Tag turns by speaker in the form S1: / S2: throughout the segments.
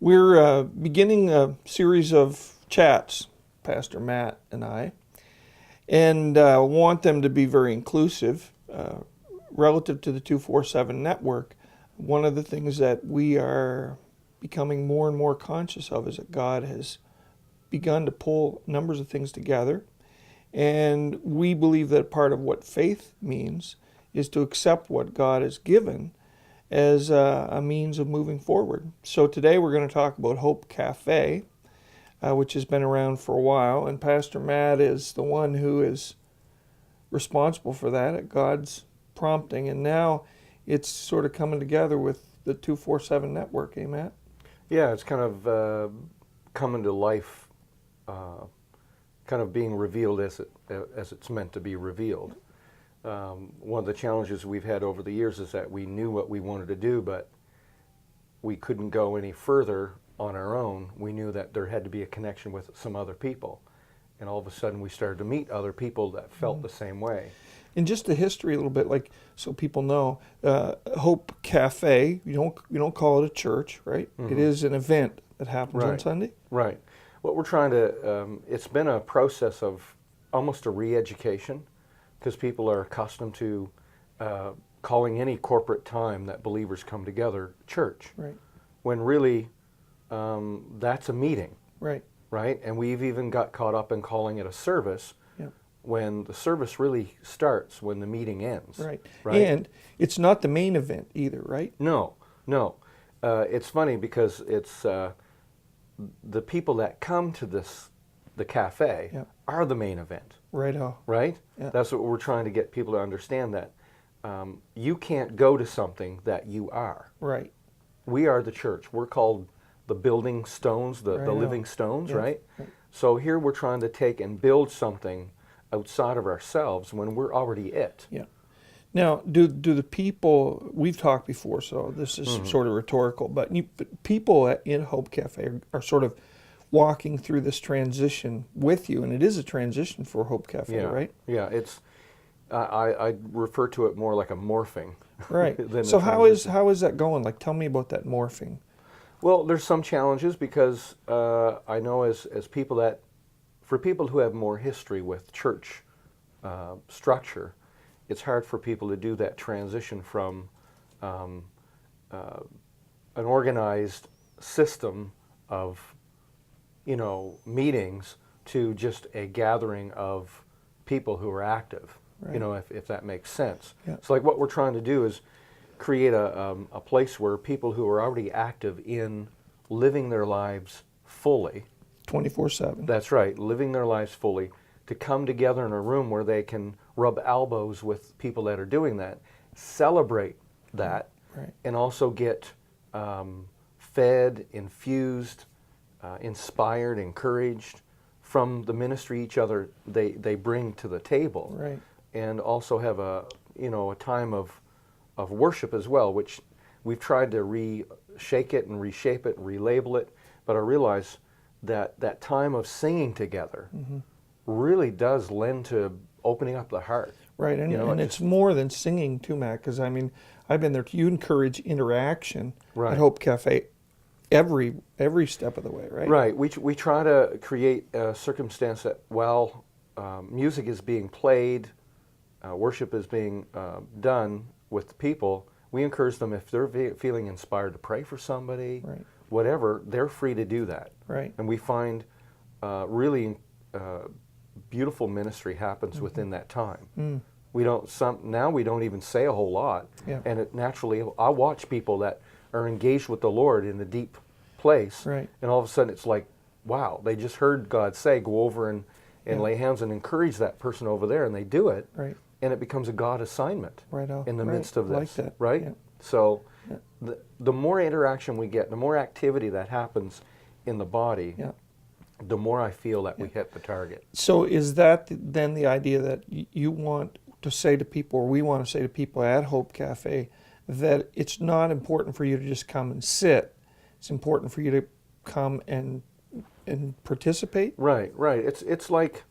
S1: We're beginning a series of chats, Pastor Matt and I, and want them to be very inclusive relative to the 247 network. One of the things that we are becoming more and more conscious of is that God has begun to pull numbers of things together, and we believe that part of what faith means is to accept what God has given as a means of moving forward. So today we're going to talk about Hope Cafe, which has been around for a while, and Pastor Matt is the one who is responsible for that at God's prompting, and now it's sort of coming together with the 247 network, eh, Matt?
S2: Yeah, it's kind of coming to life, kind of being revealed as it's meant to be revealed. One of the challenges we've had over the years is that we knew what we wanted to do, but we couldn't go any further on our own. We knew that there had to be a connection with some other people. And all of a sudden we started to meet other people that felt the same way.
S1: And just the history a little bit, like so people know, Hope Cafe, you don't call it a church, right? Mm-hmm. It is an event that happens on Sunday.
S2: Right. What we're trying to, it's been a process of almost a re-education, because people are accustomed to calling any corporate time that believers come together church,
S1: right?
S2: When really that's a meeting,
S1: right?
S2: Right? And we've even got caught up in calling it a service,
S1: yeah,
S2: when the service really starts when the meeting ends.
S1: Right. And it's not the main event either, right?
S2: No. It's funny because it's the people that come to the cafe are the main event.
S1: Right.
S2: Right?
S1: Yeah.
S2: That's what we're trying to get people to understand, that you can't go to something that you are.
S1: Right.
S2: We are the church. We're called the building stones, the living stones, right? So here we're trying to take and build something outside of ourselves when we're already it.
S1: Yeah. Now, do the people, we've talked before, so this is sort of rhetorical, but people in Hope Cafe are sort of walking through this transition with you, and it is a transition for Hope Cafe, right?
S2: Yeah, it's, I refer to it more like a morphing.
S1: Right. So how is that going? Like, tell me about that morphing.
S2: Well, there's some challenges because I know as people that, for people who have more history with church structure, it's hard for people to do that transition from an organized system of, meetings to just a gathering of people who are active, if that makes sense.
S1: Yeah.
S2: So like what we're trying to do is create a place where people who are already active in living their lives fully.
S1: 24/7.
S2: That's right, living their lives fully, to come together in a room where they can rub elbows with people that are doing that, celebrate that, and also get fed, infused, inspired, encouraged from the ministry each other they bring to the table.
S1: Right.
S2: And also have a time of worship as well, which we've tried to reshake it and reshape it and relabel it, but I realize that time of singing together really does lend to opening up the heart.
S1: Right, and it's more than singing too, Matt, because I mean, I've been there. You encourage interaction at Hope Cafe every step of the way, right?
S2: Right. We try to create a circumstance that while music is being played, worship is being done with the people, we encourage them, if they're feeling inspired to pray for somebody, whatever, they're free to do that.
S1: Right.
S2: And we find really beautiful ministry happens within that time. Now we don't even say a whole lot, and it naturally, I watch people that are engaged with the Lord in the deep place, and all of a sudden it's like, wow, they just heard God say, go over and lay hands and encourage that person over there, and they do it, and it becomes a God assignment in the midst of this,
S1: like that.
S2: right?
S1: Yeah.
S2: So the more interaction we get, the more activity that happens in the body, the more I feel that we hit the target.
S1: So is that then the idea that you want to say to people, or we want to say to people at Hope Cafe, that it's not important for you to just come and sit, it's important for you to come and participate?
S2: Right. It's like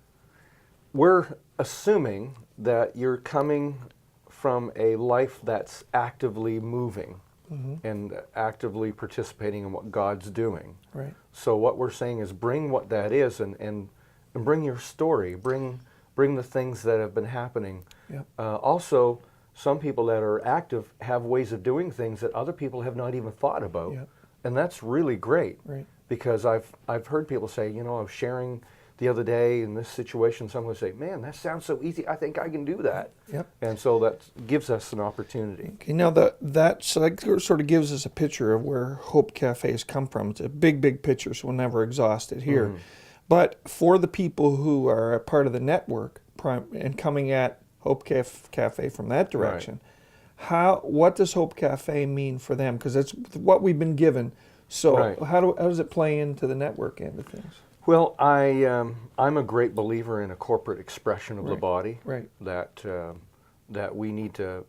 S2: we're assuming that you're coming from a life that's actively moving. and actively participating in what God's doing.
S1: Right.
S2: So what we're saying is bring what that is and bring your story, bring the things that have been happening.
S1: Yep.
S2: Also, some people that are active have ways of doing things that other people have not even thought about.
S1: Yep.
S2: And that's really great.
S1: Right.
S2: Because I've heard people say, you know, I was sharing the other day in this situation, someone would say, man, that sounds so easy, I think I can do that.
S1: Yep.
S2: And so that gives us an opportunity.
S1: Okay, now that sort of gives us a picture of where Hope Cafes come from. It's a big, big picture, so we'll never exhaust it here. But for the people who are a part of the network and coming at Hope Cafe from that direction, what does Hope Cafe mean for them? Because that's what we've been given. So how does it play into the network end of things?
S2: Well, I'm a great believer in a corporate expression of the body.
S1: Right.
S2: That we need to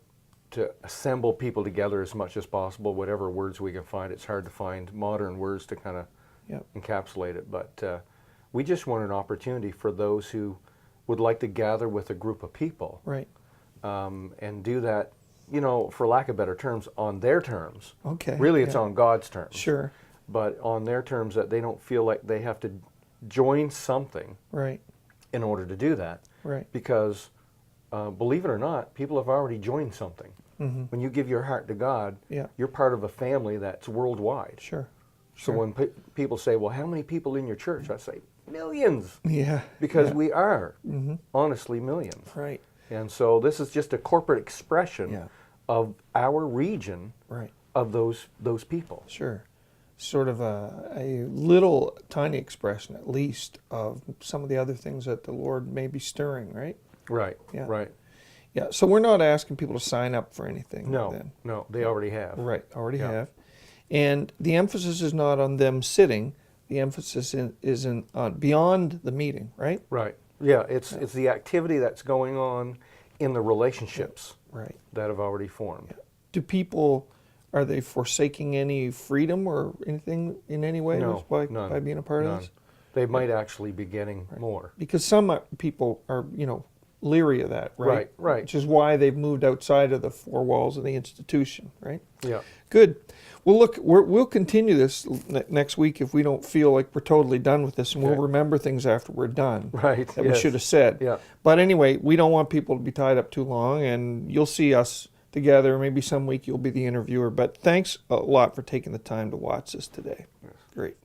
S2: assemble people together as much as possible, whatever words we can find. It's hard to find modern words to kind of encapsulate it, but we just want an opportunity for those who would like to gather with a group of people.
S1: Right.
S2: And do that, you know, for lack of better terms, on their terms.
S1: Okay.
S2: Really, it's on God's terms.
S1: Sure.
S2: But on their terms, that they don't feel like they have to join something in order to do that.
S1: Right.
S2: Because, believe it or not, people have already joined something. When you give your heart to God, you're part of a family that's worldwide.
S1: Sure.
S2: So when people say, well, how many people in your church? I say, millions.
S1: Yeah.
S2: Because we are, honestly, millions.
S1: Right.
S2: And so this is just a corporate expression of our region of those people.
S1: Sure. Sort of a little tiny expression, at least, of some of the other things that the Lord may be stirring, right?
S2: Right.
S1: Yeah.
S2: Right.
S1: Yeah. So we're not asking people to sign up for anything.
S2: No.
S1: Then.
S2: No. They already have.
S1: Right. Already have. And the emphasis is not on them sitting. The emphasis is on beyond the meeting, right?
S2: Right. Yeah. It's the activity that's going on in the relationships that have already formed.
S1: Yeah. Do people? Are they forsaking any freedom or anything in any way
S2: No,
S1: by
S2: none.
S1: being a part of this?
S2: They might actually be getting more.
S1: Because some people are, leery of that, right?
S2: Right.
S1: Which is why they've moved outside of the four walls of the institution, right?
S2: Yeah.
S1: Good. Well, look, we'll continue this next week if we don't feel like we're totally done with this, and we'll remember things after we're done.
S2: Right.
S1: That we should have said.
S2: Yeah.
S1: But anyway, we don't want people to be tied up too long, and you'll see us together. Maybe some week you'll be the interviewer. But thanks a lot for taking the time to watch this today. Yes. Great.